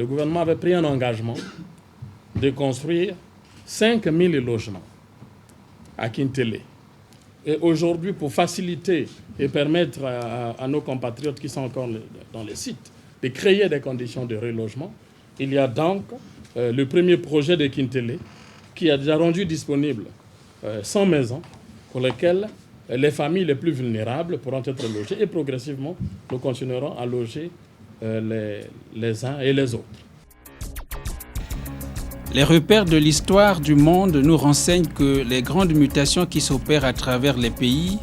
le gouvernement avait pris un engagement de construire 5000 logements à Kintélé. Et aujourd'hui, pour faciliter et permettre à nos compatriotes qui sont encore dans les sites de créer des conditions de relogement, il y a donc le premier projet de Kintélé qui a déjà rendu disponible 100 maisons pour lesquelles les familles les plus vulnérables pourront être logées et progressivement, nous continuerons à loger les uns et les autres. Les repères de l'histoire du monde nous renseignent que les grandes mutations qui s'opèrent à travers les pays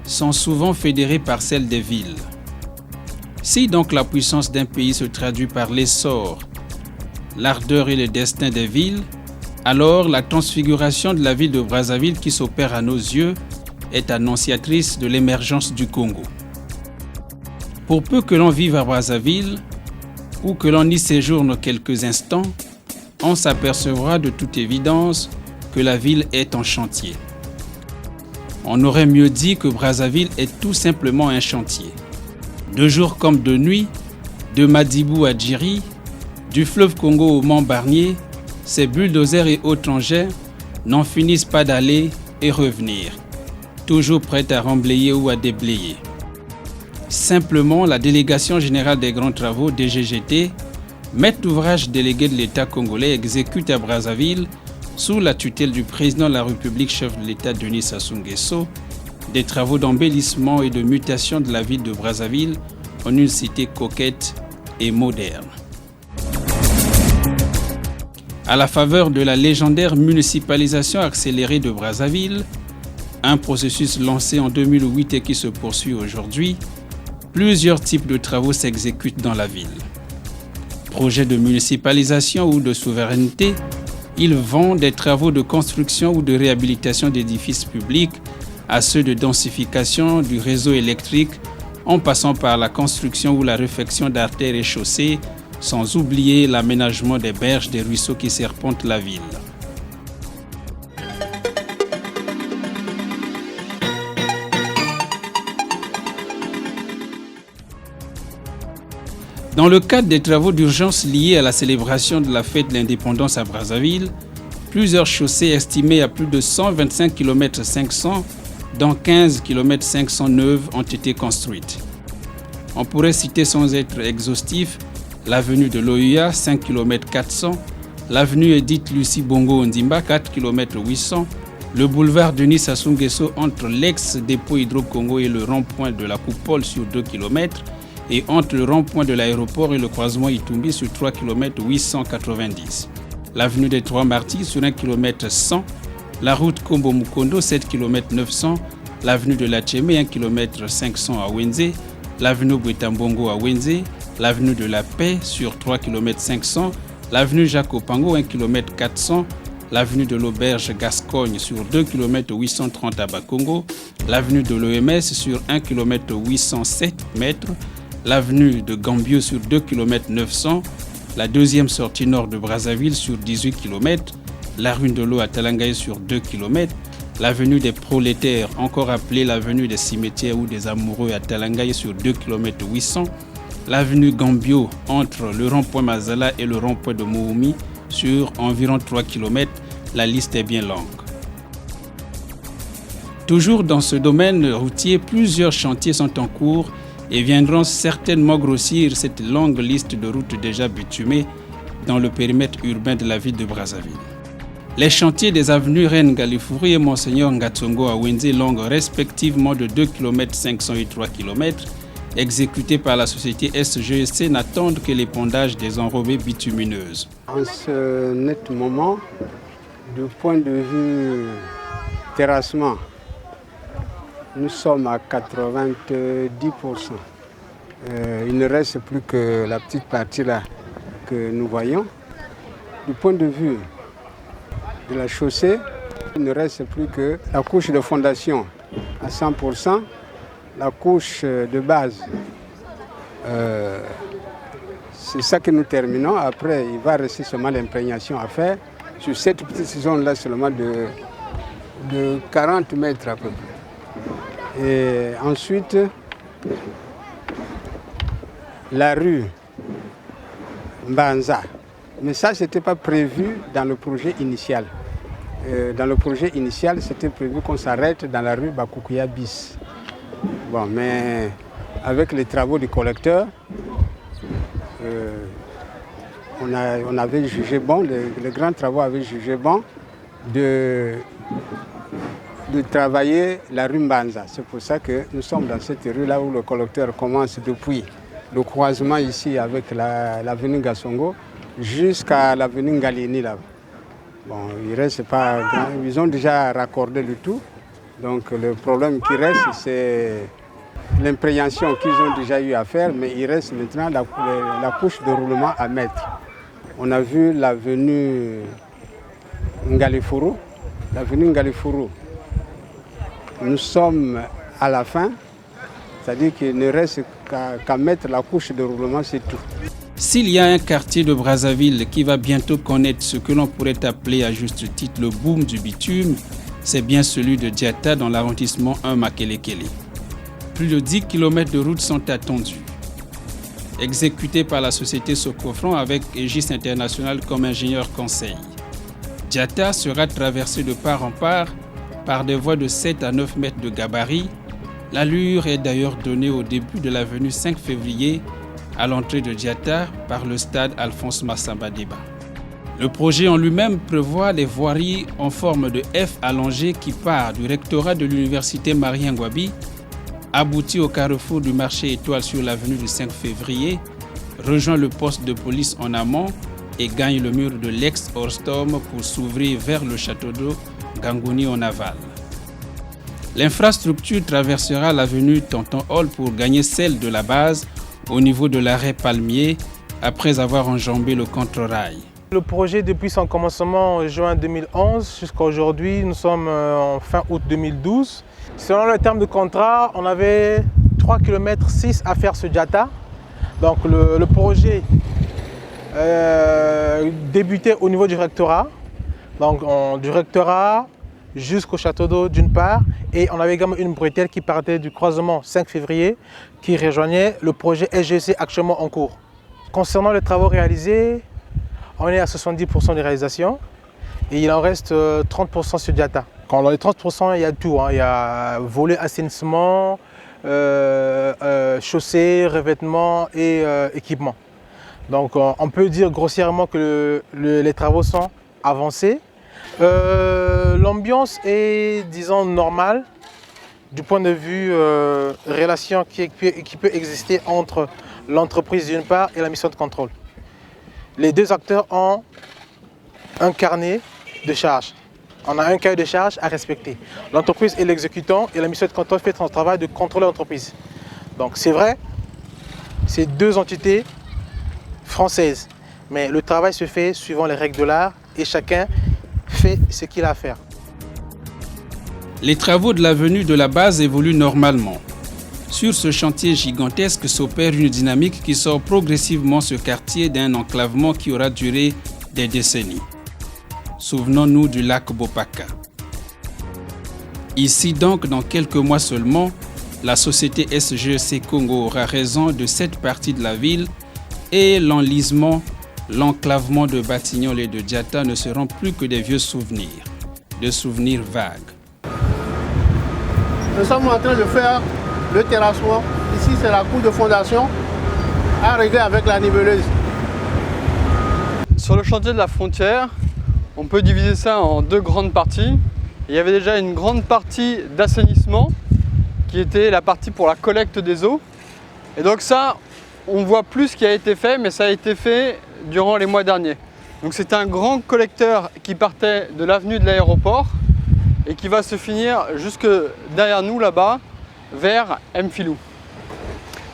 sont souvent fédérées par celles des villes. Si donc la puissance d'un pays se traduit par l'essor, l'ardeur et le destin des villes, alors la transfiguration de la ville de Brazzaville qui s'opère à nos yeux est annonciatrice de l'émergence du Congo. Pour peu que l'on vive à Brazzaville ou que l'on y séjourne quelques instants, on s'apercevra de toute évidence que la ville est en chantier. On aurait mieux dit que Brazzaville est tout simplement un chantier. De jour comme de nuit, de Madibou à Djiri, du fleuve Congo au Mont Barnier, ces bulldozers et autres engins n'en finissent pas d'aller et revenir, toujours prêts à remblayer ou à déblayer. Simplement, la Délégation générale des grands travaux, DGGT, maître d'ouvrage délégué de l'État congolais, exécute à Brazzaville, sous la tutelle du président de la République, chef de l'État Denis Sassou Nguesso, des travaux d'embellissement et de mutation de la ville de Brazzaville en une cité coquette et moderne. À la faveur de la légendaire municipalisation accélérée de Brazzaville, un processus lancé en 2008 et qui se poursuit aujourd'hui, plusieurs types de travaux s'exécutent dans la ville. Projets de municipalisation ou de souveraineté, ils vont des travaux de construction ou de réhabilitation d'édifices publics à ceux de densification du réseau électrique en passant par la construction ou la réfection d'artères et chaussées, sans oublier l'aménagement des berges des ruisseaux qui serpentent la ville. Dans le cadre des travaux d'urgence liés à la célébration de la fête de l'indépendance à Brazzaville, plusieurs chaussées estimées à plus de 125 km 500, dont 15 km 500 neuves, ont été construites. On pourrait citer sans être exhaustif l'avenue de l'OUA, 5 km 400, l'avenue Edith Lucie Bongo Ndimba, 4 km 800, le boulevard Denis Sassou Nguesso entre l'ex-dépôt Hydro-Congo et le rond-point de la Coupole sur 2 km, et entre le rond-point de l'aéroport et le croisement Itumbi sur 3 km 890. L'avenue des Trois Martyrs sur 1 km 100, la route Kombo-Mukondo 7 km 900, l'avenue de la Tchémé 1 km 500 à Wenze, l'avenue Bwetambongo à Wenze, l'avenue de la Paix sur 3 km 500, l'avenue Jacques Opango 1 km 400, l'avenue de l'Auberge Gascogne sur 2 km 830 à Bakongo, l'avenue de l'OMS sur 1 km 807 mètres, l'avenue de Gambio sur 2 km 900, la deuxième sortie nord de Brazzaville sur 18 km, la rue de l'eau à Talangaye sur 2 km, l'avenue des Prolétaires, encore appelée l'avenue des Cimetières ou des Amoureux à Talangaye sur 2 km 800, l'avenue Gambio entre le rond-point Mazala et le rond-point de Mououmi sur environ 3 km, la liste est bien longue. Toujours dans ce domaine routier, plusieurs chantiers sont en cours et viendront certainement grossir cette longue liste de routes déjà bitumées dans le périmètre urbain de la ville de Brazzaville. Les chantiers des avenues Reine Galifouri et Monseigneur Ngatsongo à Wenze, longues respectivement de 2 km 500 et 3 km, exécutés par la société SGEC, n'attendent que l'épandage des enrobées bitumineuses. En ce net moment, du point de vue terrassement, nous sommes à 90%. Il ne reste plus que la petite partie là que nous voyons. Du point de vue de la chaussée, il ne reste plus que la couche de fondation à 100%, la couche de base. C'est ça que nous terminons. Après, il va rester seulement l'imprégnation à faire sur cette petite zone-là seulement de 40 mètres à peu près. Et ensuite, la rue Mbanza. Mais ça, ce n'était pas prévu dans le projet initial. Dans le projet initial, c'était prévu qu'on s'arrête dans la rue Bakoukouya bis. Bon, mais avec les travaux du collecteur, on avait jugé bon, les grands travaux avaient jugé bon de travailler la rue Mbanza. C'est pour ça que nous sommes dans cette rue-là où le collecteur commence depuis le croisement ici avec l'avenue Gassongo jusqu'à l'avenue Ngalini là. Bon, il reste pas grand. Ils ont déjà raccordé le tout. Donc le problème qui reste, c'est l'imprégnation qu'ils ont déjà eu à faire, mais il reste maintenant la couche de roulement à mettre. On a vu l'avenue Ngalifuru. L'avenue Ngalifuru, nous sommes à la fin, c'est-à-dire qu'il ne reste qu'à mettre la couche de roulement, c'est tout. S'il y a un quartier de Brazzaville qui va bientôt connaître ce que l'on pourrait appeler à juste titre le boom du bitume, c'est bien celui de Diatta dans l'arrondissement 1 Makelekele. Plus de 10 km de routes sont attendus. Exécuté par la société Socofran avec Aegis International comme ingénieur conseil. Diatta sera traversé de part en part par des voies de 7 à 9 mètres de gabarit. L'allure est d'ailleurs donnée au début de l'avenue 5 février à l'entrée de Diatta par le stade Alphonse Massamba Déba. Le projet en lui-même prévoit des voiries en forme de F allongé qui part du rectorat de l'université Marie Ngouabi, aboutit au carrefour du marché Étoile sur l'avenue du 5 février, rejoint le poste de police en amont et gagne le mur de l'ex-Orstom pour s'ouvrir vers le château d'eau Gangouni en aval. L'infrastructure traversera l'avenue Tonton Hall pour gagner celle de la base au niveau de l'arrêt Palmier après avoir enjambé le contre-rail. Le projet, depuis son commencement en juin 2011 jusqu'à aujourd'hui, nous sommes en fin août 2012. Selon le terme de contrat, on avait 3,6 km à faire sur Diatta. Donc le projet débutait au niveau du rectorat. Donc du rectorat jusqu'au château d'eau d'une part. Et on avait également une bretelle qui partait du croisement 5 février qui rejoignait le projet SGC actuellement en cours. Concernant les travaux réalisés, on est à 70% de réalisation et il en reste 30% sur Diatta. Quand dans les 30%, il y a tout. Il y a volet assainissement, chaussée, revêtement et équipement. Donc on peut dire grossièrement que les travaux sont avancés. L'ambiance est, disons, normale du point de vue relation qui peut exister entre l'entreprise d'une part et la mission de contrôle. Les deux acteurs ont un carnet de charges. On a un cahier de charges à respecter. L'entreprise est l'exécutant et la mission de contrôle fait son travail de contrôler l'entreprise. Donc c'est vrai, c'est deux entités françaises, mais le travail se fait suivant les règles de l'art et chacun fait ce qu'il a à faire. Les travaux de l'avenue de la base évoluent normalement. Sur ce chantier gigantesque s'opère une dynamique qui sort progressivement ce quartier d'un enclavement qui aura duré des décennies. Souvenons-nous du lac Bopaka. Ici donc, dans quelques mois seulement, la société SGC Congo aura raison de cette partie de la ville et l'enlisement, l'enclavement de Batignolles et de Diatta ne seront plus que des vieux souvenirs, des souvenirs vagues. Nous sommes en train de faire le terrassement. Ici, c'est la cour de fondation à régler avec la niveleuse. Sur le chantier de la frontière, on peut diviser ça en deux grandes parties. Il y avait déjà une grande partie d'assainissement qui était la partie pour la collecte des eaux. Et donc ça, on voit plus ce qui a été fait, mais ça a été fait durant les mois derniers. Donc c'est un grand collecteur qui partait de l'avenue de l'aéroport et qui va se finir jusque derrière nous là-bas, vers Mfilou.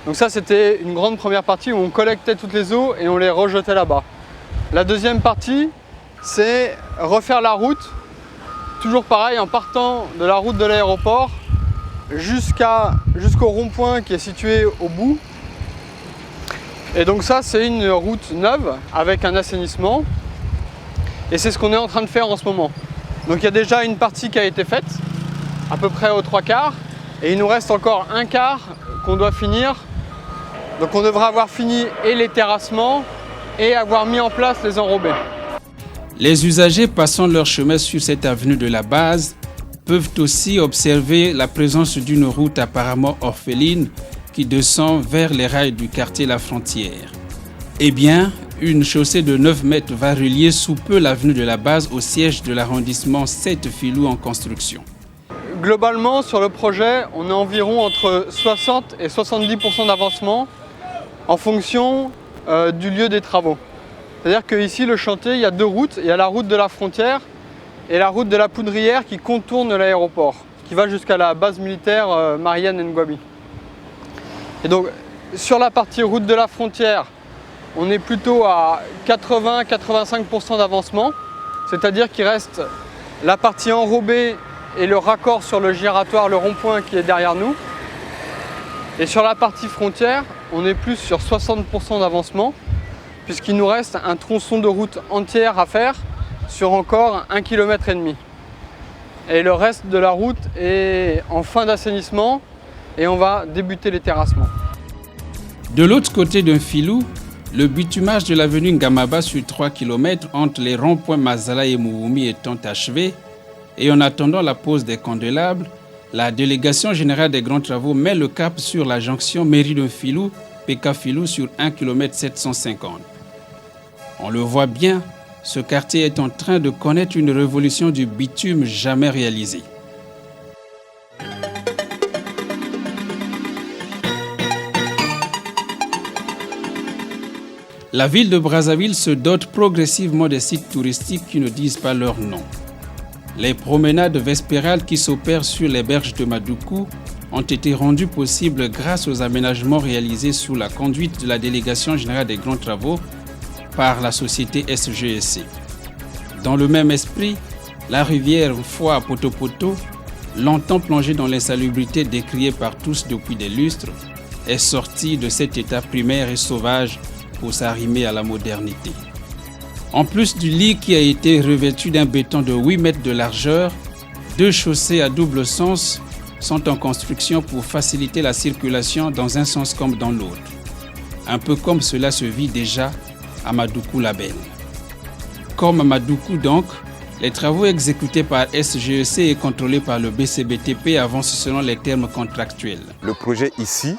Donc ça c'était une grande première partie où on collectait toutes les eaux et on les rejetait là-bas. La deuxième partie, c'est refaire la route, toujours pareil en partant de la route de l'aéroport jusqu'au rond-point qui est situé au bout. Et donc ça c'est une route neuve avec un assainissement et c'est ce qu'on est en train de faire en ce moment. Donc il y a déjà une partie qui a été faite, à peu près aux 3/4, et il nous reste encore un quart qu'on doit finir. Donc on devra avoir fini et les terrassements et avoir mis en place les enrobés. Les usagers passant leur chemin sur cette avenue de la base peuvent aussi observer la présence d'une route apparemment orpheline qui descend vers les rails du quartier La Frontière. Eh bien, une chaussée de 9 mètres va relier sous peu l'avenue de la base au siège de l'arrondissement 7 Filou en construction. Globalement, sur le projet, on est environ entre 60 et 70% d'avancement en fonction du lieu des travaux. C'est-à-dire qu'ici, le chantier, il y a 2 routes. Il y a la route de la Frontière et la route de la Poudrière qui contourne l'aéroport, qui va jusqu'à la base militaire Marianne Ngouabi. Et donc, sur la partie route de la Frontière, on est plutôt à 80-85% d'avancement, c'est-à-dire qu'il reste la partie enrobée et le raccord sur le giratoire, le rond-point qui est derrière nous. Et sur la partie Frontière, on est plus sur 60% d'avancement, puisqu'il nous reste un tronçon de route entière à faire sur encore 1,5 km. Et le reste de la route est en fin d'assainissement et on va débuter les terrassements. De l'autre côté d'un filou, le bitumage de l'avenue Ngamaba sur 3 km entre les ronds-points Mazala et Mououmi étant achevé, et en attendant la pose des candélabres, la délégation générale des grands travaux met le cap sur la jonction mairie d'un filou, PK Filou sur 1 km 750. On le voit bien, ce quartier est en train de connaître une révolution du bitume jamais réalisée. La ville de Brazzaville se dote progressivement des sites touristiques qui ne disent pas leur nom. Les promenades vespérales qui s'opèrent sur les berges de Madoukou ont été rendues possibles grâce aux aménagements réalisés sous la conduite de la Délégation générale des grands travaux par la société SGEC. Dans le même esprit, la rivière Foix à Poto-Poto, longtemps plongée dans l'insalubrité décriée par tous depuis des lustres, est sortie de cet état primaire et sauvage pour s'arrimer à la modernité. En plus du lit qui a été revêtu d'un béton de 8 mètres de largeur, 2 chaussées à double sens sont en construction pour faciliter la circulation dans un sens comme dans l'autre. Un peu comme cela se vit déjà à Madoukou-la-Belle. Comme à Madoukou donc, les travaux exécutés par SGEC et contrôlés par le BCBTP avancent selon les termes contractuels. Le projet ici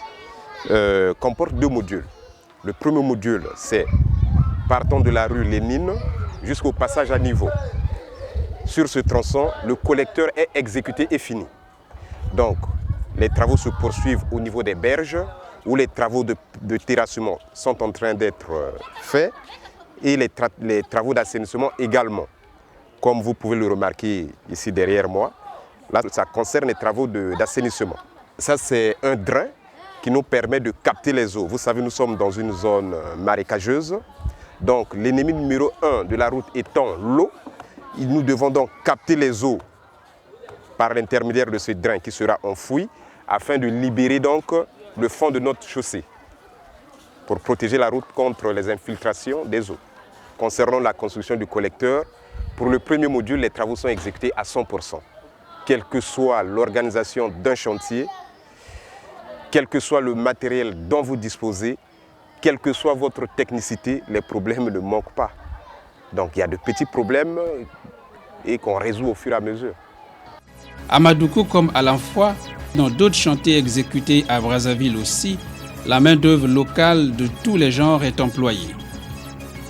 comporte 2 modules. Le premier module, c'est partant de la rue Lénine jusqu'au passage à niveau. Sur ce tronçon, le collecteur est exécuté et fini. Donc, les travaux se poursuivent au niveau des berges où les travaux de terrassement sont en train d'être faits et les travaux d'assainissement également. Comme vous pouvez le remarquer ici derrière moi, là, ça concerne les travaux d'assainissement. Ça, c'est un drain qui nous permet de capter les eaux. Vous savez, nous sommes dans une zone marécageuse. Donc, l'ennemi numéro 1 de la route étant l'eau, nous devons donc capter les eaux par l'intermédiaire de ce drain qui sera enfoui afin de libérer donc le fond de notre chaussée pour protéger la route contre les infiltrations des eaux. Concernant la construction du collecteur, pour le premier module, les travaux sont exécutés à 100%. Quelle que soit l'organisation d'un chantier, quel que soit le matériel dont vous disposez, quelle que soit votre technicité, les problèmes ne manquent pas. Donc il y a de petits problèmes et qu'on résout au fur et à mesure. À Madoukou comme à l'Enfoy, dans d'autres chantiers exécutés à Brazzaville aussi, la main-d'œuvre locale de tous les genres est employée.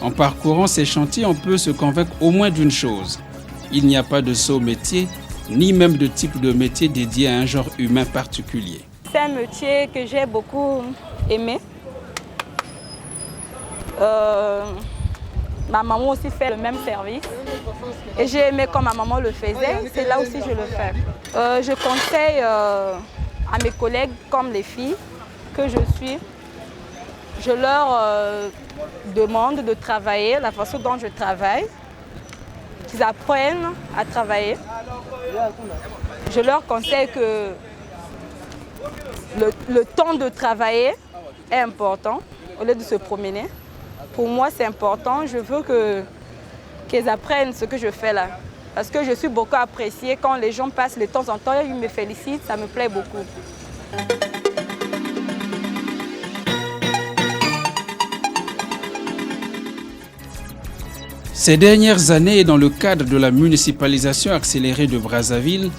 En parcourant ces chantiers, on peut se convaincre au moins d'une chose. Il n'y a pas de saut métier, ni même de type de métier dédié à un genre humain particulier. C'est un métier que j'ai beaucoup aimé. Ma maman aussi fait le même service. Et j'ai aimé comme ma maman le faisait, c'est là aussi je le fais. Je conseille à mes collègues comme les filles que je suis, je leur demande de travailler la façon dont je travaille, qu'ils apprennent à travailler. Je leur conseille que le temps de travailler est important au lieu de se promener. Pour moi, c'est important. Je veux qu'ils apprennent ce que je fais là. Parce que je suis beaucoup appréciée. Quand les gens passent de temps en temps, ils me félicitent, ça me plaît beaucoup. Ces dernières années, dans le cadre de la municipalisation accélérée de Brazzaville,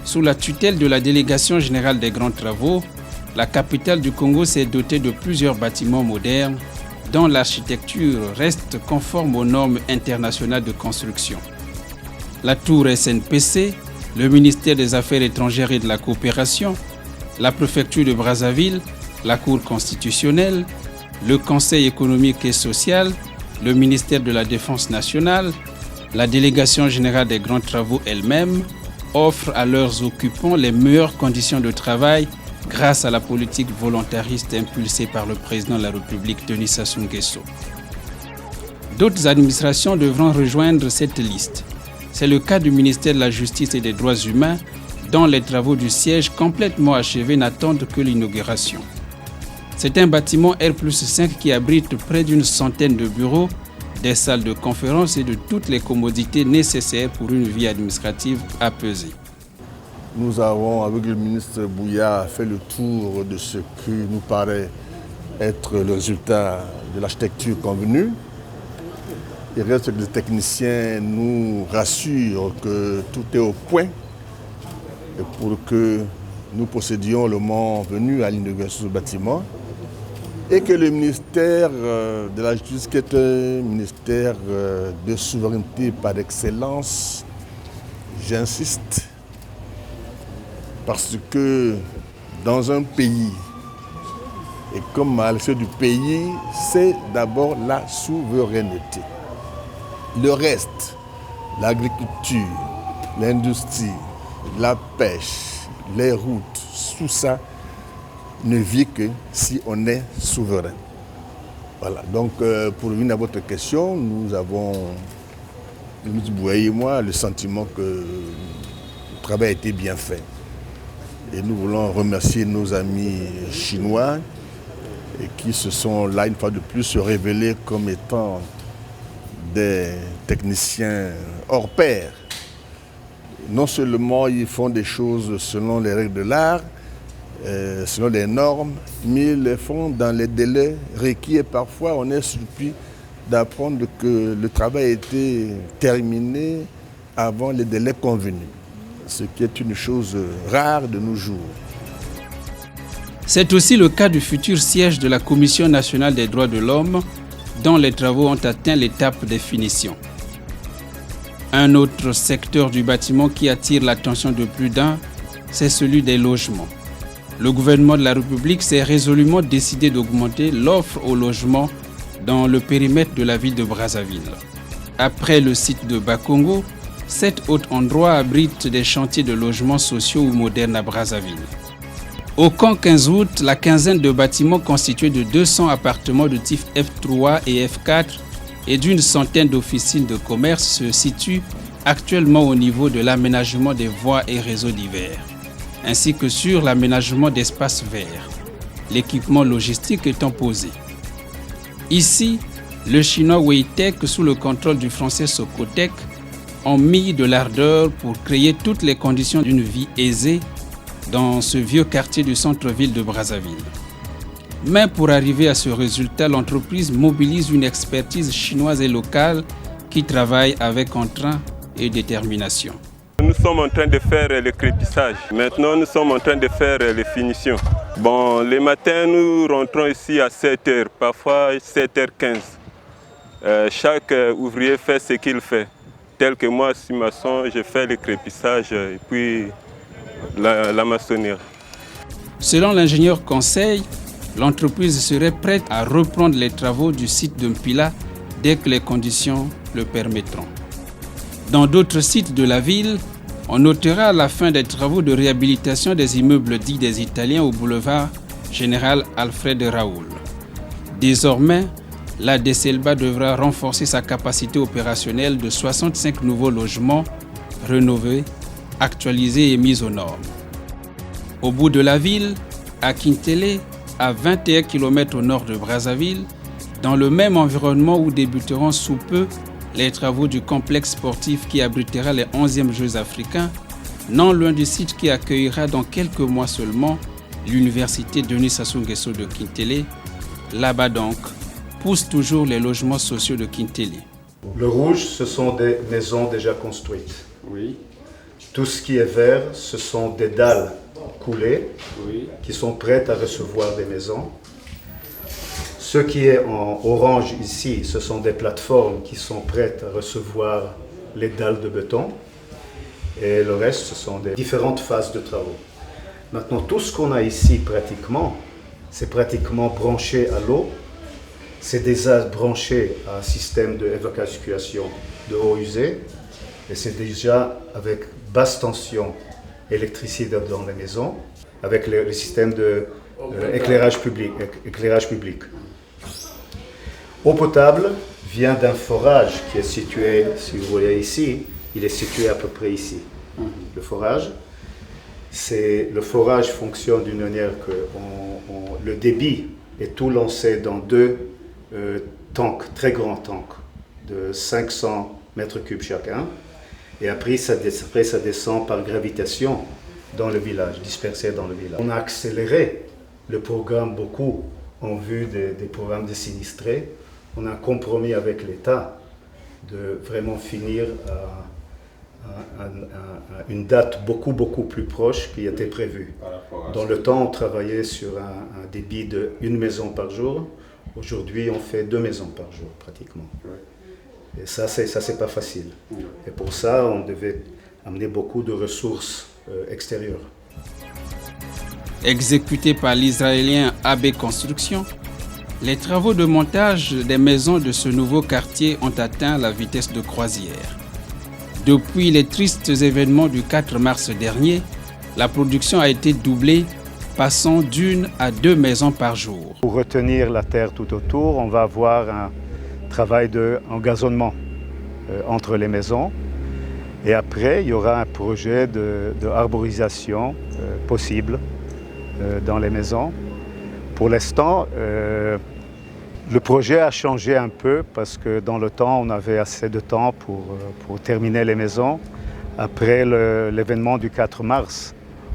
sous la tutelle de la Délégation générale des grands travaux, la capitale du Congo s'est dotée de plusieurs bâtiments modernes dont l'architecture reste conforme aux normes internationales de construction. La tour SNPC, le ministère des Affaires étrangères et de la coopération, la préfecture de Brazzaville, la Cour constitutionnelle, le Conseil économique et social, le ministère de la Défense nationale, la Délégation générale des grands travaux elle-même offrent à leurs occupants les meilleures conditions de travail grâce à la politique volontariste impulsée par le président de la République, Denis Sassou Nguesso. D'autres administrations devront rejoindre cette liste. C'est le cas du ministère de la Justice et des Droits humains, dont les travaux du siège complètement achevés n'attendent que l'inauguration. C'est un bâtiment R+5 qui abrite près d'une centaine de bureaux, des salles de conférence et de toutes les commodités nécessaires pour une vie administrative apaisée. Nous avons, avec le ministre Bouya, fait le tour de ce qui nous paraît être le résultat de l'architecture convenue. Il reste que les techniciens nous rassurent que tout est au point et pour que nous procédions le moment venu à l'inauguration du bâtiment et que le ministère de la Justice, qui est un ministère de souveraineté par excellence, j'insiste, parce que dans un pays, et comme à l'échelle du pays, c'est d'abord la souveraineté. Le reste, l'agriculture, l'industrie, la pêche, les routes, tout ça ne vit que si on est souverain. Voilà, donc pour revenir à votre question, nous avons, le ministre Bouya et moi, le sentiment que le travail a été bien fait. Et nous voulons remercier nos amis chinois et qui se sont là une fois de plus se révélés comme étant des techniciens hors pair. Non seulement ils font des choses selon les règles de l'art, selon les normes, mais ils les font dans les délais requis et parfois on est surpris d'apprendre que le travail a été terminé avant les délais convenus, ce qui est une chose rare de nos jours. C'est aussi le cas du futur siège de la Commission nationale des droits de l'homme, dont les travaux ont atteint l'étape de finition. Un autre secteur du bâtiment qui attire l'attention de plus d'un, c'est celui des logements. Le gouvernement de la République s'est résolument décidé d'augmenter l'offre aux logements dans le périmètre de la ville de Brazzaville. Après le site de Bakongo, 7 autres endroits abritent des chantiers de logements sociaux ou modernes à Brazzaville. Au camp 15 août, la quinzaine de bâtiments constitués de 200 appartements de type F3 et F4 et d'une centaine d'officines de commerce se situent actuellement au niveau de l'aménagement des voies et réseaux divers, ainsi que sur l'aménagement d'espaces verts, l'équipement logistique étant posé. Ici, le chinois Weitek, sous le contrôle du français Socotec, ont mis de l'ardeur pour créer toutes les conditions d'une vie aisée dans ce vieux quartier du centre-ville de Brazzaville. Mais pour arriver à ce résultat, l'entreprise mobilise une expertise chinoise et locale qui travaille avec entrain et détermination. Nous sommes en train de faire le crépissage. Maintenant, nous sommes en train de faire les finitions. Bon, les matins, nous rentrons ici à 7h, parfois 7h15. Chaque ouvrier fait ce qu'il fait. Tel que moi, si maçon, je fais le crépissage et puis la maçonnerie. Selon l'ingénieur Conseil, l'entreprise serait prête à reprendre les travaux du site de Mpila dès que les conditions le permettront. Dans d'autres sites de la ville, on notera la fin des travaux de réhabilitation des immeubles dits des Italiens au boulevard Général Alfred Raoul. Désormais, la DCLBA devra renforcer sa capacité opérationnelle de 65 nouveaux logements rénovés, actualisés et mis aux normes. Au bout de la ville, à Kintélé, à 21 km au nord de Brazzaville, dans le même environnement où débuteront sous peu les travaux du complexe sportif qui abritera les 11e Jeux africains, non loin du site qui accueillera dans quelques mois seulement l'université Denis Sassou Nguesso de Kintélé. Là-bas donc, poussent toujours les logements sociaux de Kintélé. Le rouge, ce sont des maisons déjà construites. Oui. Tout ce qui est vert, ce sont des dalles coulées Oui. qui sont prêtes à recevoir des maisons. Ce qui est en orange ici, ce sont des plateformes qui sont prêtes à recevoir les dalles de béton. Et le reste, ce sont des différentes phases de travaux. Maintenant, tout ce qu'on a ici pratiquement, c'est pratiquement branché à l'eau. C'est déjà branché à un système d'évacuation de eau usée. Et c'est déjà avec basse tension électricité dans les maisons, avec le système d'éclairage public. Eau potable vient d'un forage qui est situé, si vous voyez ici, il est situé à peu près ici. Le forage fonctionne d'une manière que le débit est tout lancé dans deux tanks, très grands tanks, de 500 mètres cubes chacun. Et après ça descend par gravitation dans le village, dispersé dans le village. On a accéléré le programme beaucoup en vue des programmes de sinistrés. On a un compromis avec l'État de vraiment finir à une date beaucoup plus proche qui était prévue. Dans le temps, on travaillait sur un débit d'une maison par jour. Aujourd'hui, on fait 2 maisons par jour pratiquement. Et ça, c'est pas facile. Et pour ça, on devait amener beaucoup de ressources extérieures. Exécutés par l'Israélien AB Construction, les travaux de montage des maisons de ce nouveau quartier ont atteint la vitesse de croisière. Depuis les tristes événements du 4 mars dernier, la production a été doublée, passant d'1 à 2 maisons par jour. Pour retenir la terre tout autour, on va avoir un travail d'engazonnement entre les maisons. Et après, il y aura un projet de arborisation possible dans les maisons. Pour l'instant, le projet a changé un peu parce que dans le temps, on avait assez de temps pour terminer les maisons. Après l'événement du 4 mars,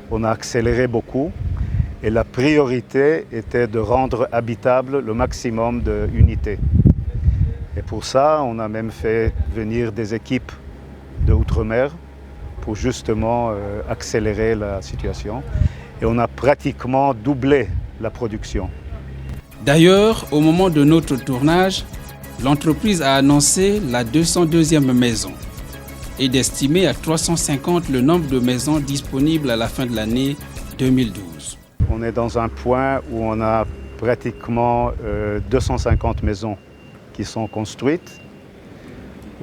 on a accéléré beaucoup et la priorité était de rendre habitable le maximum d'unités. Et pour ça, on a même fait venir des équipes de Outre-mer pour justement accélérer la situation. Et on a pratiquement doublé la production. D'ailleurs, au moment de notre tournage, l'entreprise a annoncé la 202e maison et d'estimer à 350 le nombre de maisons disponibles à la fin de l'année 2012. On est dans un point où on a pratiquement 250 maisons qui sont construites.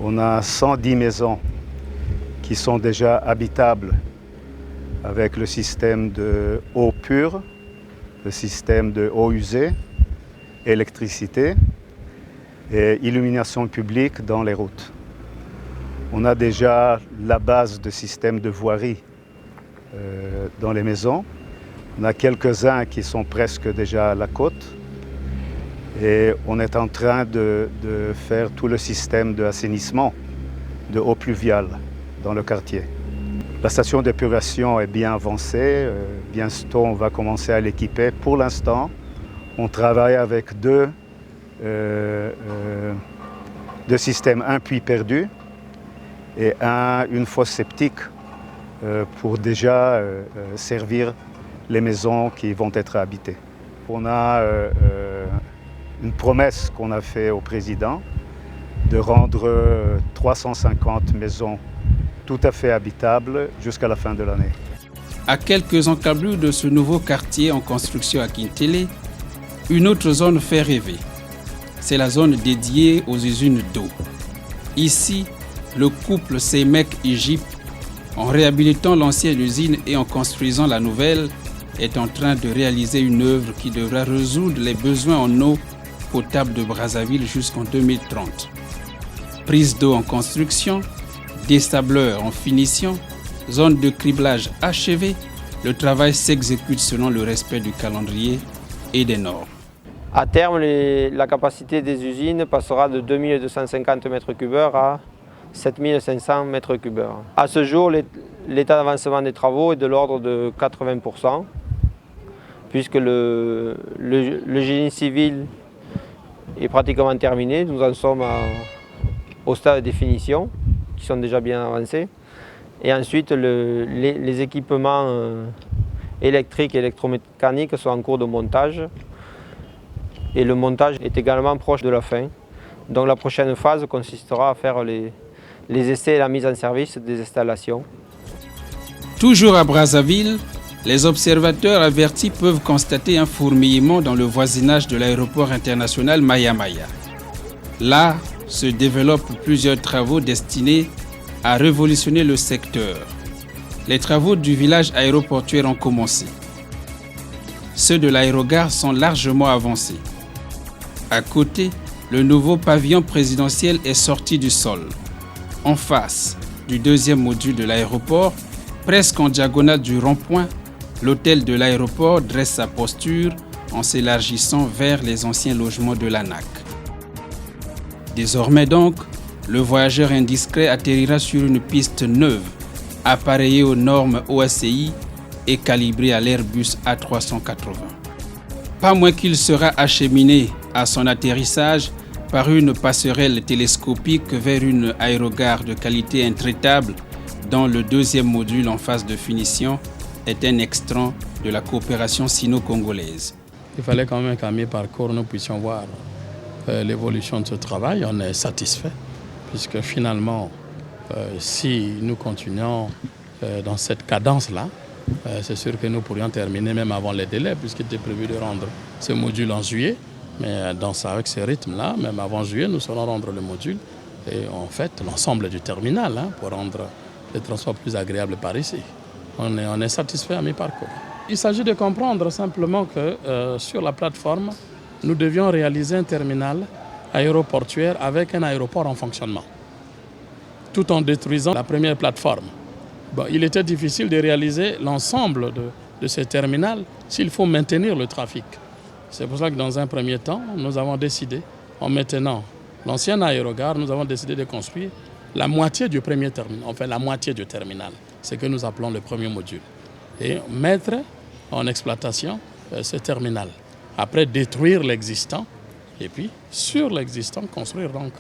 On a 110 maisons qui sont déjà habitables avec le système de eau pure, le système de eau usée, électricité et illumination publique dans les routes. On a déjà la base de système de voirie dans les maisons. On a quelques-uns qui sont presque déjà à la côte. Et on est en train de faire tout le système d'assainissement de eau pluviale dans le quartier. La station d'épuration est bien avancée. Bientôt, on va commencer à l'équiper. Pour l'instant, on travaille avec deux systèmes, un puits perdu et une fosse septique pour déjà servir les maisons qui vont être habitées. On a une promesse qu'on a faite au président de rendre 350 maisons tout à fait habitables jusqu'à la fin de l'année. À quelques encablures de ce nouveau quartier en construction à Kintélé, une autre zone fait rêver. C'est la zone dédiée aux usines d'eau. Ici, le couple Seymec-Egypte, en réhabilitant l'ancienne usine et en construisant la nouvelle, est en train de réaliser une œuvre qui devra résoudre les besoins en eau potable de Brazzaville jusqu'en 2030. Prise d'eau en construction, désableur en finition, zone de criblage achevée, le travail s'exécute selon le respect du calendrier et des normes. À terme, la capacité des usines passera de 2250 m3 à 7500 m3. À ce jour, l'état d'avancement des travaux est de l'ordre de 80%, puisque le génie civil est pratiquement terminé. Nous en sommes au stade de finition, qui sont déjà bien avancés. Et ensuite, les équipements électriques et électromécaniques sont en cours de montage. Et le montage est également proche de la fin. Donc la prochaine phase consistera à faire les essais et la mise en service des installations. Toujours à Brazzaville, les observateurs avertis peuvent constater un fourmillement dans le voisinage de l'aéroport international Maya Maya. Là se développent plusieurs travaux destinés à révolutionner le secteur. Les travaux du village aéroportuaire ont commencé. Ceux de l'aérogare sont largement avancés. À côté, le nouveau pavillon présidentiel est sorti du sol. En face du deuxième module de l'aéroport, presque en diagonale du rond-point, l'hôtel de l'aéroport dresse sa posture en s'élargissant vers les anciens logements de l'ANAC. Désormais donc, le voyageur indiscret atterrira sur une piste neuve, appareillée aux normes OACI et calibrée à l'Airbus A380. Pas moins qu'il sera acheminé à son atterrissage par une passerelle télescopique vers une aérogare de qualité intraitable dont le deuxième module en phase de finition est un extrait de la coopération sino-congolaise. Il fallait quand même qu'à mi-parcours, nous puissions voir l'évolution de ce travail. On est satisfait, puisque finalement, si nous continuons dans cette cadence-là, c'est sûr que nous pourrions terminer même avant les délais, puisqu'il était prévu de rendre ce module en juillet. Mais avec ce rythme-là, même avant juillet, nous saurons rendre le module et en fait l'ensemble du terminal pour rendre les transports plus agréables par ici. On est satisfait à mi-parcours. Il s'agit de comprendre simplement que sur la plateforme, nous devions réaliser un terminal aéroportuaire avec un aéroport en fonctionnement, tout en détruisant la première plateforme. Bon, il était difficile de réaliser l'ensemble de ce terminal s'il faut maintenir le trafic. C'est pour ça que dans un premier temps, nous avons décidé, en maintenant l'ancienne aérogare, nous avons décidé de construire la moitié du premier terminal, enfin la moitié du terminal, ce que nous appelons le premier module, et mettre en exploitation ce terminal. Après, détruire l'existant, et puis sur l'existant, construire donc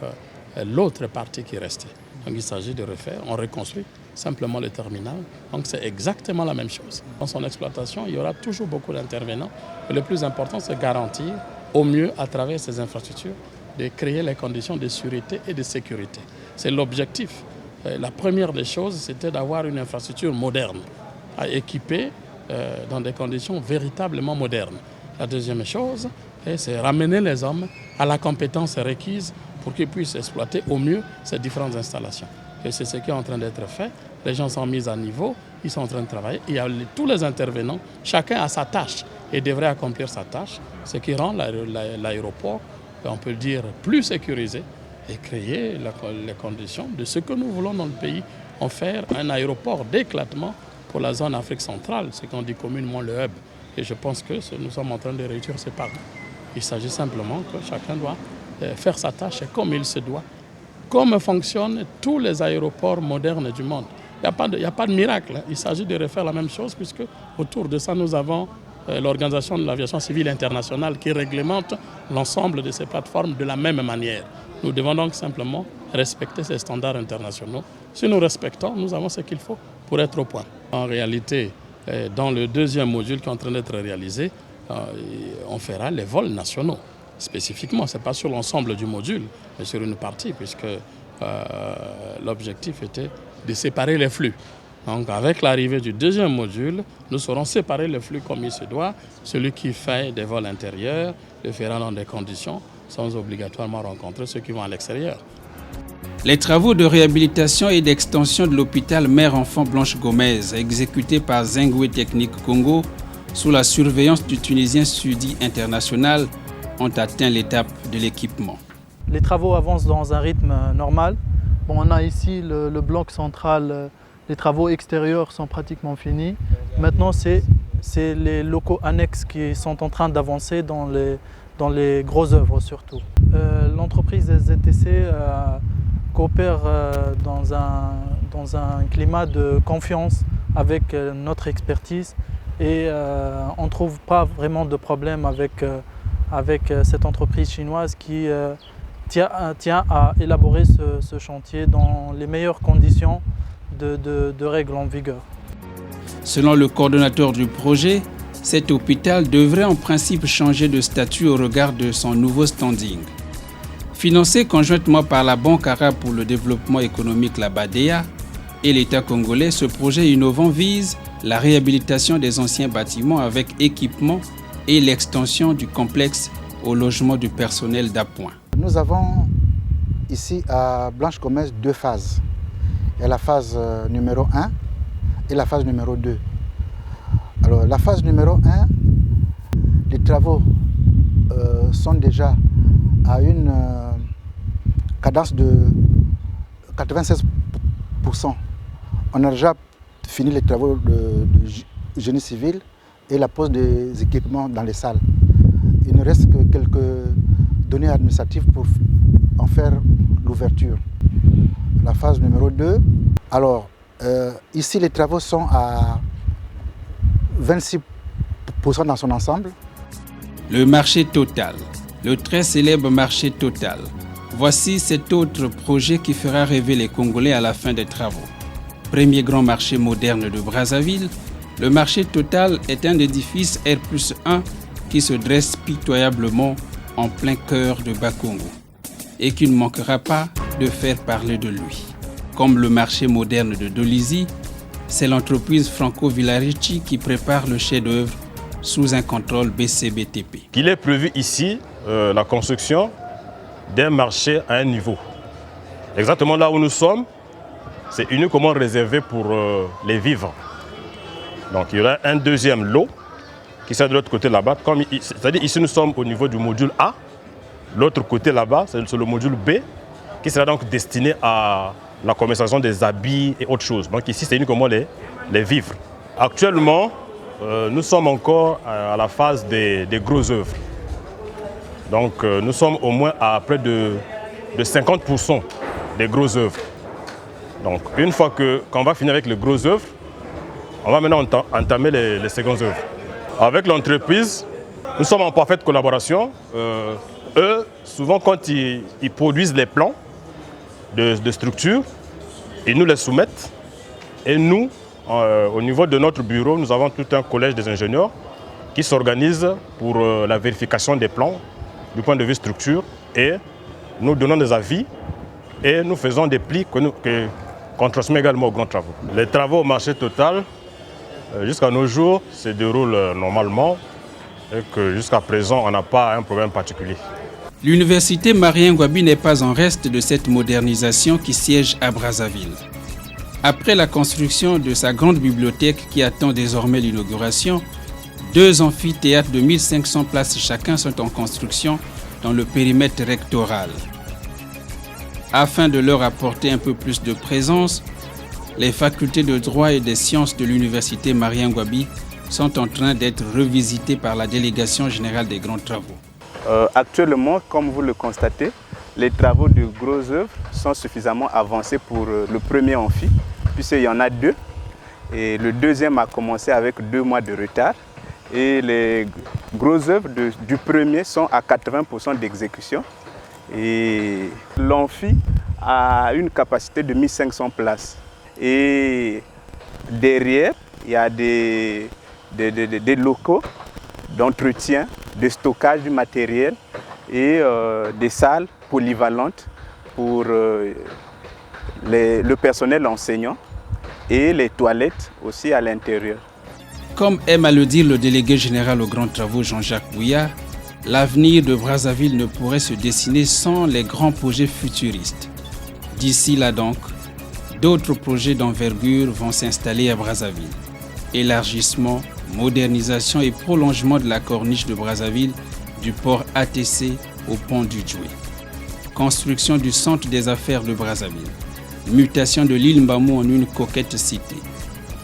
l'autre partie qui restait. Donc il s'agit de refaire, on reconstruit simplement le terminal. Donc c'est exactement la même chose. Dans son exploitation, il y aura toujours beaucoup d'intervenants. Le plus important, c'est garantir au mieux à travers ces infrastructures de créer les conditions de sûreté et de sécurité. C'est l'objectif. La première des choses, c'était d'avoir une infrastructure moderne, à équiper dans des conditions véritablement modernes. La deuxième chose, c'est ramener les hommes à la compétence requise pour qu'ils puissent exploiter au mieux ces différentes installations. Et c'est ce qui est en train d'être fait. Les gens sont mis à niveau, ils sont en train de travailler. Il y a tous les intervenants, chacun a sa tâche et devrait accomplir sa tâche, ce qui rend l'aéroport, on peut le dire, plus sécurisé et créer les conditions de ce que nous voulons dans le pays, en faire un aéroport d'éclatement pour la zone Afrique centrale, ce qu'on dit communément le hub. Et je pense que nous sommes en train de réussir ce pas. Il s'agit simplement que chacun doit faire sa tâche comme il se doit. Comme fonctionnent tous les aéroports modernes du monde. Il n'y a pas de miracle. Il s'agit de refaire la même chose puisque autour de ça, nous avons l'Organisation de l'aviation civile internationale qui réglemente l'ensemble de ces plateformes de la même manière. Nous devons donc simplement respecter ces standards internationaux. Si nous respectons, nous avons ce qu'il faut pour être au point. En réalité, dans le deuxième module qui est en train d'être réalisé, on fera les vols nationaux. Spécifiquement, ce n'est pas sur l'ensemble du module, mais sur une partie, puisque l'objectif était de séparer les flux. Donc avec l'arrivée du deuxième module, nous saurons séparer les flux comme il se doit. Celui qui fait des vols intérieurs le fera dans des conditions sans obligatoirement rencontrer ceux qui vont à l'extérieur. Les travaux de réhabilitation et d'extension de l'hôpital Mère-Enfant Blanche Gomez, exécutés par Zengwe Technique Congo, sous la surveillance du Tunisien Sudi International, ont atteint l'étape de l'équipement. Les travaux avancent dans un rythme normal. Bon, on a ici le bloc central, les travaux extérieurs sont pratiquement finis. Maintenant, c'est les locaux annexes qui sont en train d'avancer dans les grosses œuvres surtout. L'entreprise ZTC coopère dans un climat de confiance avec notre expertise et on ne trouve pas vraiment de problème avec cette entreprise chinoise qui tient à élaborer ce chantier dans les meilleures conditions de règles en vigueur. Selon le coordonnateur du projet, cet hôpital devrait en principe changer de statut au regard de son nouveau standing. Financé conjointement par la Banque arabe pour le développement économique, la BADEA, et l'État congolais, ce projet innovant vise la réhabilitation des anciens bâtiments avec équipement et l'extension du complexe au logement du personnel d'appoint. Nous avons ici à Blanche Commerce 2 phases. Il y a la phase numéro 1 et la phase numéro 2. Alors la phase numéro 1, les travaux sont déjà à une cadence de 96%. On a déjà fini les travaux de génie civil et la pose des équipements dans les salles. Il ne reste que quelques données administratives pour en faire l'ouverture. La phase numéro 2, alors ici les travaux sont à 26% dans son ensemble. Le marché Total, le très célèbre marché Total. Voici cet autre projet qui fera rêver les Congolais à la fin des travaux. Premier grand marché moderne de Brazzaville, le marché Total est un édifice R+1 qui se dresse pitoyablement en plein cœur de Bakongo et qui ne manquera pas de faire parler de lui. Comme le marché moderne de Dolisie, c'est l'entreprise Franco Villarici qui prépare le chef-d'œuvre sous un contrôle BCBTP. Il est prévu ici la construction d'un marché à un niveau. Exactement là où nous sommes, c'est uniquement réservé pour les vivres. Donc il y aura un deuxième lot qui sera de l'autre côté là-bas. C'est-à-dire ici nous sommes au niveau du module A. L'autre côté là-bas, c'est le module B qui sera donc destiné à la commercialisation des habits et autres choses. Donc ici c'est uniquement les vivres. Actuellement, nous sommes encore à la phase des grosses œuvres. Donc nous sommes au moins à près de 50% des grosses œuvres. Donc une fois qu'on va finir avec les grosses œuvres, on va maintenant entamer les secondes œuvres. Avec l'entreprise, nous sommes en parfaite collaboration. Eux, souvent quand ils produisent les plans de structure, ils nous les soumettent. Et nous, au niveau de notre bureau, nous avons tout un collège des ingénieurs qui s'organise pour la vérification des plans du point de vue structure. Et nous donnons des avis et nous faisons des plis qu'on transmet également aux grands travaux. Les travaux au marché Total, jusqu'à nos jours, se déroulent normalement et que jusqu'à présent, on n'a pas un problème particulier. L'université Marien-Ngouabi n'est pas en reste de cette modernisation qui siège à Brazzaville. Après la construction de sa grande bibliothèque qui attend désormais l'inauguration, 2 amphithéâtres de 1500 places chacun sont en construction dans le périmètre rectoral. Afin de leur apporter un peu plus de présence, les facultés de droit et des sciences de l'université Marien-Ngouabi sont en train d'être revisitées par la délégation générale des grands travaux. Actuellement, comme vous le constatez, les travaux de grosses œuvres sont suffisamment avancés pour le premier amphi, puisqu'il y en a 2. Et le deuxième a commencé avec 2 mois de retard. Et les grosses œuvres du premier sont à 80% d'exécution. Et l'amphi a une capacité de 1500 places. Et derrière, il y a des locaux d'entretien, de stockage du matériel et des salles polyvalentes pour le personnel enseignant et les toilettes aussi à l'intérieur. Comme aime à le dire le délégué général aux grands travaux Jean-Jacques Bouillard, l'avenir de Brazzaville ne pourrait se dessiner sans les grands projets futuristes. D'ici là donc, d'autres projets d'envergure vont s'installer à Brazzaville. Élargissement, modernisation et prolongement de la corniche de Brazzaville, du port ATC au pont du Djoué. Construction du centre des affaires de Brazzaville. Mutation de l'île Mbamou en une coquette cité.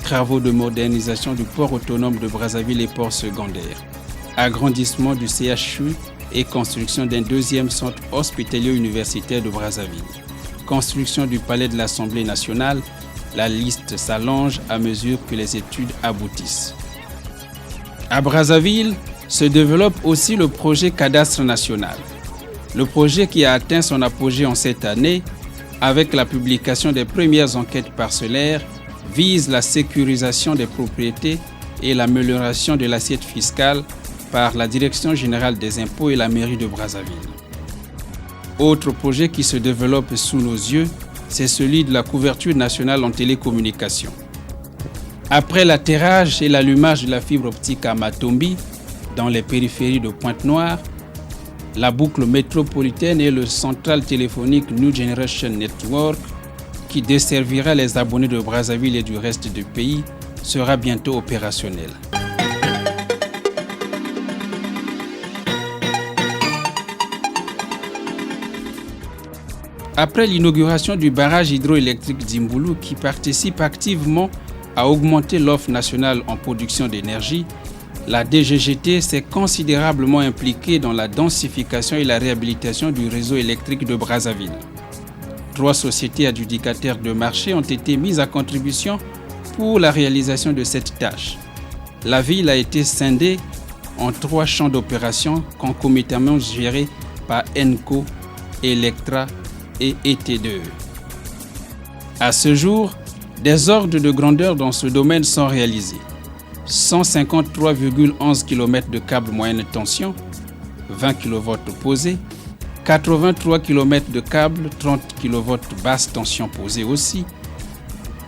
Travaux de modernisation du port autonome de Brazzaville et port secondaire. Agrandissement du CHU et construction d'un 2e centre hospitalier universitaire de Brazzaville. Construction du palais de l'Assemblée nationale. La liste s'allonge à mesure que les études aboutissent. À Brazzaville se développe aussi le projet Cadastre national. Le projet qui a atteint son apogée en cette année, avec la publication des premières enquêtes parcellaires, vise la sécurisation des propriétés et l'amélioration de l'assiette fiscale par la Direction générale des impôts et la mairie de Brazzaville. Autre projet qui se développe sous nos yeux, c'est celui de la couverture nationale en télécommunications. Après l'atterrage et l'allumage de la fibre optique à Matombi, dans les périphéries de Pointe-Noire, la boucle métropolitaine et le central téléphonique New Generation Network, qui desservira les abonnés de Brazzaville et du reste du pays, sera bientôt opérationnel. Après l'inauguration du barrage hydroélectrique d'Imboulou qui participe activement à augmenter l'offre nationale en production d'énergie, la DGGT s'est considérablement impliquée dans la densification et la réhabilitation du réseau électrique de Brazzaville. 3 sociétés adjudicataires de marché ont été mises à contribution pour la réalisation de cette tâche. La ville a été scindée en 3 champs d'opération concomitamment gérés par ENCO, Electra et ET2E. À ce jour, des ordres de grandeur dans ce domaine sont réalisés. 153,11 km de câbles moyenne tension, 20 kV posés, 83 km de câbles, 30 kV basse tension posés aussi,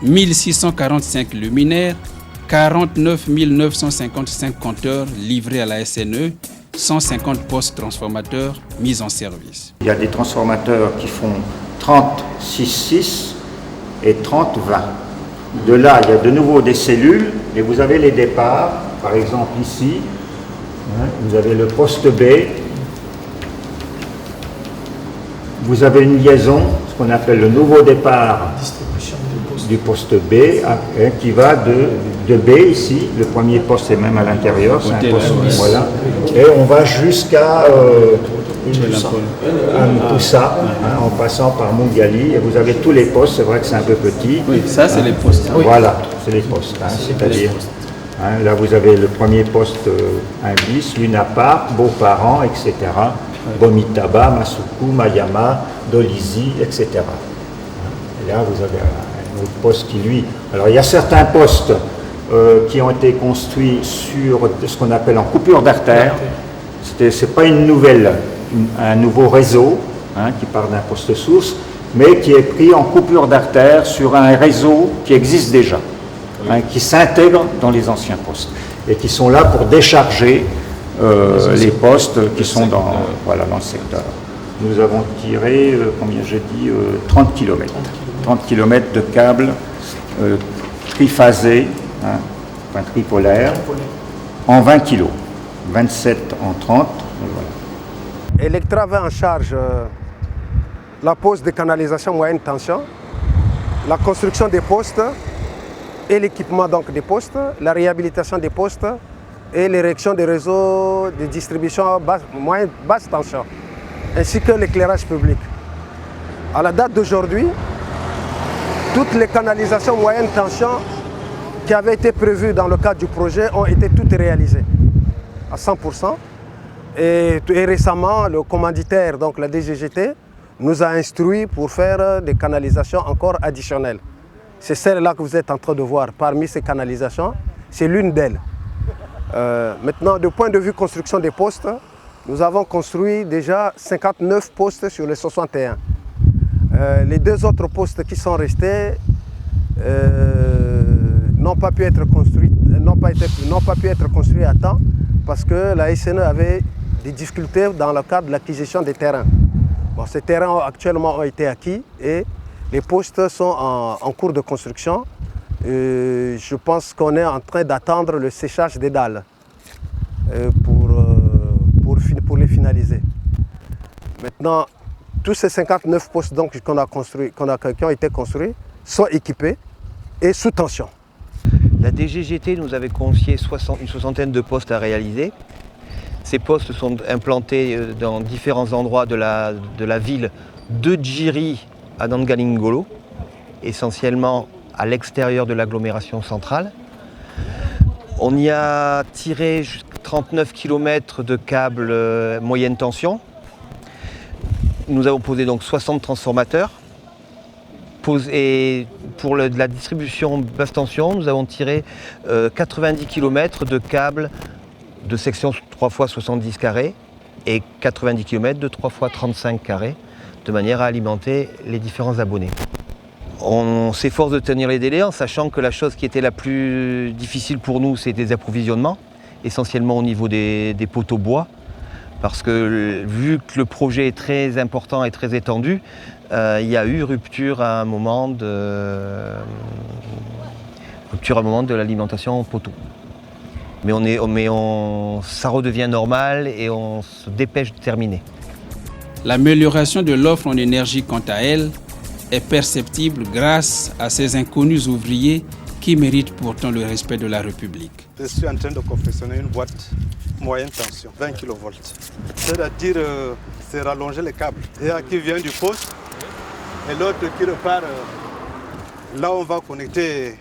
1645 luminaires, 49 955 compteurs livrés à la SNE, 150 postes transformateurs mis en service. Il y a des transformateurs qui font 30-6-6 et 30-20. De là, il y a de nouveau des cellules et vous avez les départs. Par exemple ici, vous avez le poste B. Vous avez une liaison, ce qu'on appelle le nouveau départ du poste B, qui va de B ici. Le premier poste est même à l'intérieur, c'est un poste, voilà. Et on va jusqu'à Poussa, en passant par Mungali, et vous avez tous les postes. C'est vrai que c'est un peu petit. Oui, ça c'est les postes. Voilà, c'est les postes, c'est-à-dire là vous avez le premier poste 1 bis, Lunapar, Beaux-Parents, etc. Bomitaba, Masuku, Mayama, Dolizi, etc. Et là vous avez un autre poste qui lui... Alors il y a certains postes qui ont été construits sur ce qu'on appelle en coupure d'artère. C'est pas un nouveau réseau qui part d'un poste source, mais qui est pris en coupure d'artère sur un réseau qui existe déjà, qui s'intègre dans les anciens postes et qui sont là pour décharger les postes qui sont dans le secteur. Nous avons tiré, combien j'ai dit, 30 km. 30 km de câbles triphasés, tripolaires, en 20 kg. 27 en 30. Voilà. Electra avait en charge la pose des canalisations moyenne tension, la construction des postes et l'équipement des postes, la réhabilitation des postes et l'érection des réseaux de distribution moyenne basse tension, ainsi que l'éclairage public. À la date d'aujourd'hui, toutes les canalisations moyenne tension qui avaient été prévues dans le cadre du projet ont été toutes réalisées à 100%. Et récemment, le commanditaire, donc la DGGT, nous a instruits pour faire des canalisations encore additionnelles. C'est celle-là que vous êtes en train de voir. Parmi ces canalisations, c'est l'une d'elles. Maintenant, du point de vue construction des postes, nous avons construit déjà 59 postes sur les 61. Les 2 autres postes qui sont restés n'ont pas pu être construits à temps parce que la SNE avait des difficultés dans le cadre de l'acquisition des terrains. Bon, ces terrains actuellement ont été acquis et les postes sont en cours de construction. Je pense qu'on est en train d'attendre le séchage des dalles pour les finaliser. Maintenant, tous ces 59 postes qui ont été construits sont équipés et sous tension. La DGGT nous avait confié une soixantaine de postes à réaliser. Ces postes sont implantés dans différents endroits de la ville de Djiri à Nangalingolo, essentiellement à l'extérieur de l'agglomération centrale. On y a tiré 39 km de câbles moyenne tension. Nous avons posé donc 60 transformateurs. Et pour la distribution basse tension, nous avons tiré 90 km de câbles de section 3x70 carrés et 90 km de 3x35 carrés, de manière à alimenter les différents abonnés. On s'efforce de tenir les délais en sachant que la chose qui était la plus difficile pour nous, c'était les approvisionnements, essentiellement au niveau des poteaux bois, parce que vu que le projet est très important et très étendu, il y a eu rupture à un moment de l'alimentation en poteau. Mais ça redevient normal et on se dépêche de terminer. L'amélioration de l'offre en énergie, quant à elle, est perceptible grâce à ces inconnus ouvriers qui méritent pourtant le respect de la République. Je suis en train de confectionner une boîte moyenne tension, 20 kV. C'est-à-dire, c'est rallonger les câbles. Il y a qui vient du poste et l'autre qui repart là où on va connecter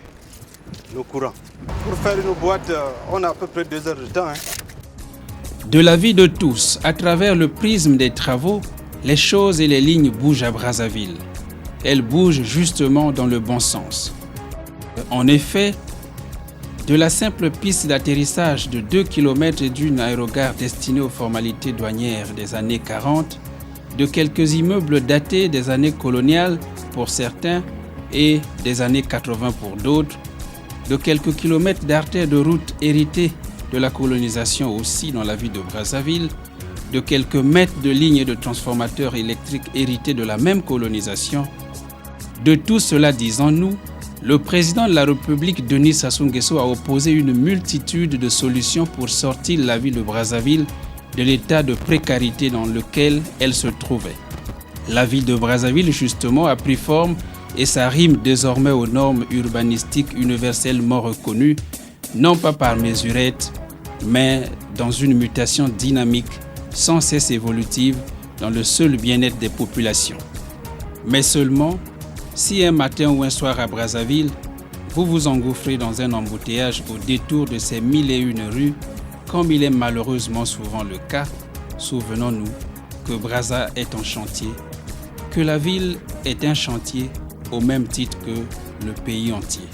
le courant. Pour faire une boîte, on a à peu près 2 heures de temps. De l'avis de tous, à travers le prisme des travaux, les choses et les lignes bougent à Brazzaville. Elles bougent justement dans le bon sens. En effet, de la simple piste d'atterrissage de 2 km et d'une aérogare destinée aux formalités douanières des années 40, de quelques immeubles datés des années coloniales pour certains et des années 80 pour d'autres, de quelques kilomètres d'artères de route héritées de la colonisation aussi dans la ville de Brazzaville, de quelques mètres de lignes de transformateurs électriques hérités de la même colonisation. De tout cela, disons-nous, le président de la République, Denis Sassou Nguesso, a opposé une multitude de solutions pour sortir la ville de Brazzaville de l'état de précarité dans lequel elle se trouvait. La ville de Brazzaville, justement, a pris forme et ça rime désormais aux normes urbanistiques universellement reconnues, non pas par mesurettes, mais dans une mutation dynamique, sans cesse évolutive, dans le seul bien-être des populations. Mais seulement, si un matin ou un soir à Brazzaville, vous vous engouffrez dans un embouteillage au détour de ces 1001 rues, comme il est malheureusement souvent le cas, souvenons-nous que Brazza est en chantier, que la ville est un chantier au même titre que le pays entier.